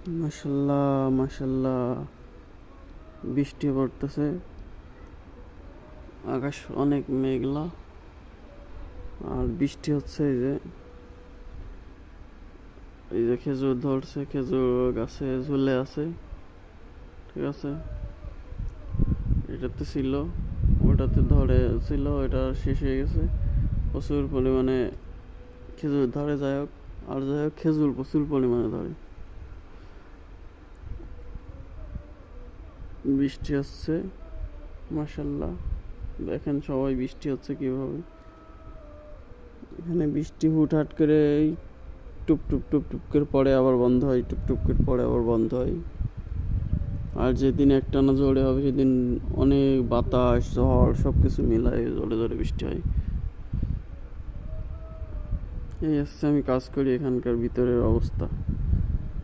মাশাল্লাহ মাশাল্লাহ, বৃষ্টি পড়তেছে, আকাশ অনেক মেঘলা, আর বৃষ্টি হচ্ছে। এই যে খেজুর ধরছে, খেজুর গাছে ঝুলে আছে, ঠিক আছে। এটাতে ছিল, ওটাতে ধরে ছিল, ওটা শেষ হয়ে গেছে। প্রচুর পরিমাণে খেজুর ধরে, যাই হোক, আর যাই হোক খেজুর প্রচুর পরিমাণে ধরে। বৃষ্টি হচ্ছে মাশাল্লাহ, দেখেন সবাই বৃষ্টি হচ্ছে কিভাবে। এখানে বৃষ্টি হুটহাট করে টুপ টুপ টুপ টুপ করে পড়ে, আবার বন্ধ হয়, টুপ টুপ করে পড়ে আবার বন্ধ হয়। আর যেদিন একটানা জোরে হবে সেদিন অনেক বাতাস, ঝড় সব কিছু মিলায় জোরে জোরে বৃষ্টি হয়। এই হচ্ছে আমি কাজ করি এখানকার ভিতরের অবস্থা।